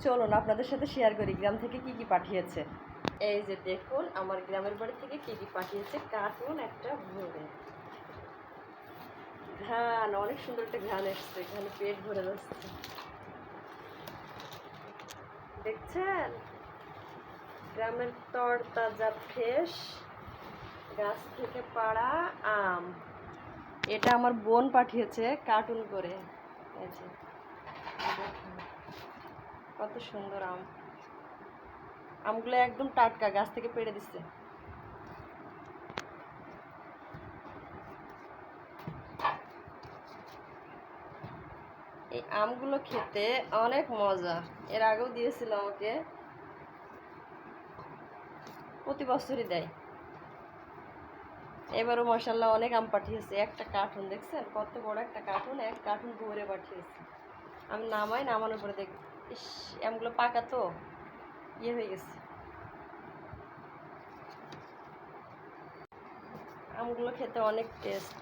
চলুন আপনাদের সাথে শেয়ার করি গ্রাম থেকে কি কি পাঠিয়েছে। এই যে দেখুন আমার গ্রামের বাড়ি থেকে কি কি পাঠিয়েছে। কার্টুন একটা ভরে ঘ্রাণ, অনেক সুন্দর একটা ঘ্রাণ এসছে, এখানে পেট ভরে যাচ্ছে। দেখছেন গ্রামের তরতাজা ফ্রেশ গাছ থেকে পাড়া আম। এটা আমার বোন পাঠিয়েছে কার্টুন করে। এই যে কত সুন্দর আম, আমগুলো একদম টাটকা, গাছ থেকে পেড়ে দিচ্ছে। এই আমগুলো খেতে অনেক মজা, এর আগেও দিয়েছিল আমাকে, প্রতি বছরই দেয়। এবারও মাশাআল্লাহ অনেক আম পাঠিয়েছে। একটা কার্টুন দেখছেন কত বড় একটা কার্টুন, এক কার্টুন ভরে পাঠিয়েছে। আমি নামানোর পরে দেখি ইস আমগুলো পাকা তো হয়ে গেছে। আমগুলো খেতে অনেক টেস্ট।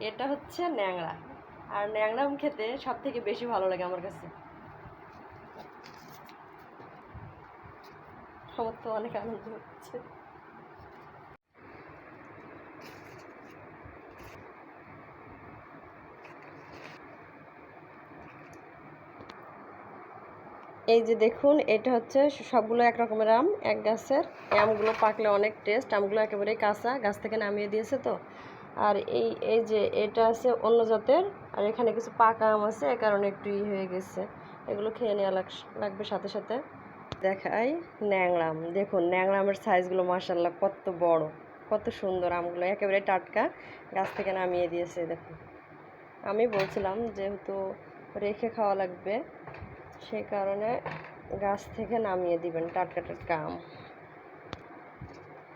এটা হচ্ছে ন্যাংরা, আর ন্যাংরা আম খেতে সব থেকে বেশি ভালো লাগে আমার কাছে। আমার তো অনেক আনন্দ হচ্ছে। এই যে দেখুন এটা হচ্ছে সবগুলো এক রকমের আম, এক গাছের। এই আমগুলো পাকলে অনেক টেস্ট, আমগুলো একেবারেই কাঁচা, গাছ থেকে নামিয়ে দিয়েছে তো। আর এই এই যে এটা আছে অন্য জাতের, আর এখানে কিছু পাকা আম আছে, এ কারণে একটু হয়ে গেছে। এগুলো খেয়ে নেওয়া লাগবে সাথে সাথে। দেখাই ন্যাংরা আম, দেখুন ন্যাংরা আমের সাইজগুলো মাশাআল্লাহ কত বড়, কত সুন্দর। আমগুলো একেবারে টাটকা, গাছ থেকে নামিয়ে দিয়েছে। দেখুন আমি বলছিলাম যেহেতু রেখে খাওয়া লাগবে, সেই কারণে গাছ থেকে নামিয়ে দিবেন টাটকা টাটকা আম।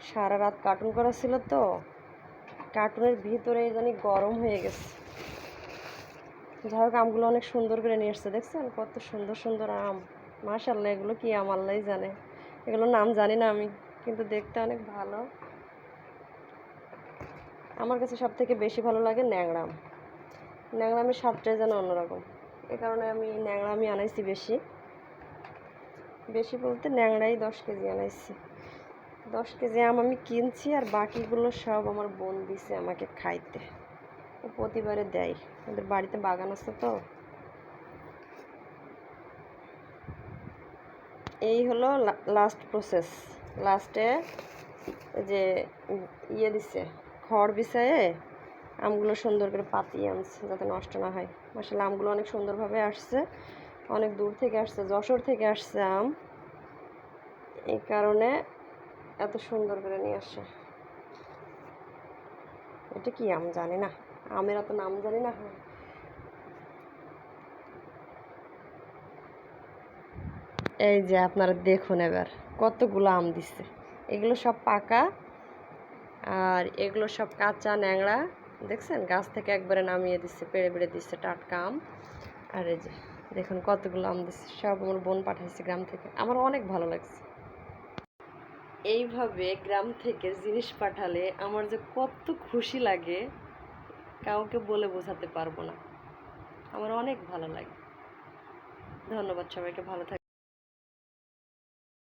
সারা রাত কার্টুন করা ছিল তো, কার্টুনের ভিতরে জানি গরম হয়ে গেছে। যাই হোক আমগুলো অনেক সুন্দর করে নিয়ে এসছে, দেখছেন কত সুন্দর সুন্দর আম। মাশাআল্লাহ এগুলো কি আম আল্লাহই জানে, এগুলোর নাম জানি না আমি, কিন্তু দেখতে অনেক ভালো। আমার কাছে সব থেকে বেশি ভালো লাগে ন্যাংরা আম। ন্যাংরা আমের স্বাদটাই যেন অন্যরকম, এ কারণে আমি ন্যাংরা আমি আনাইছি বেশি। বেশি বলতে ন্যাংরাই 10 কেজি আনাইছি। 10 কেজি আম আমি কিনছি, আর বাকিগুলো সব আমার বোন দিছে আমাকে খাইতে। ও প্রতিবারে দেয়, ওদের বাড়িতে বাগান আছে তো। এই হলো লাস্ট প্রসেস। লাস্টে যে দিছে খড় বিছায়ে আমগুলো সুন্দর করে পাতিয়ে আনছে যাতে নষ্ট না হয়। মাশাআল্লাহ আমগুলো অনেক সুন্দরভাবে আসছে, অনেক দূর থেকে আসছে, যশোর থেকে আসছে আম, এই কারণে এত সুন্দর করে নিয়ে আসে। এটা কি আম জানি না, আমের এত নাম জানি না। এই যে আপনারা দেখুন এবার কতগুলো আম দিচ্ছে, এগুলো সব পাকা, আর এগুলো সব কাঁচা ন্যাংরা। দেখছেন গাছ থেকে একবারে নামিয়ে দিচ্ছে, পেড়ে পেড়ে দিচ্ছে টাটকা আম। আর এই যে দেখুন কতগুলো আম দিচ্ছে, সব আমার বোন পাঠাইছে গ্রাম থেকে, আমার অনেক ভালো লাগছে। এইভাবে গ্রাম থেকে জিনিস পাঠালে আমার যে কত খুশি লাগে কাউকে বলে বোঝাতে পারবো না, আমার অনেক ভালো লাগে। ধন্যবাদ সবাইকে, ভালো থাকবেন।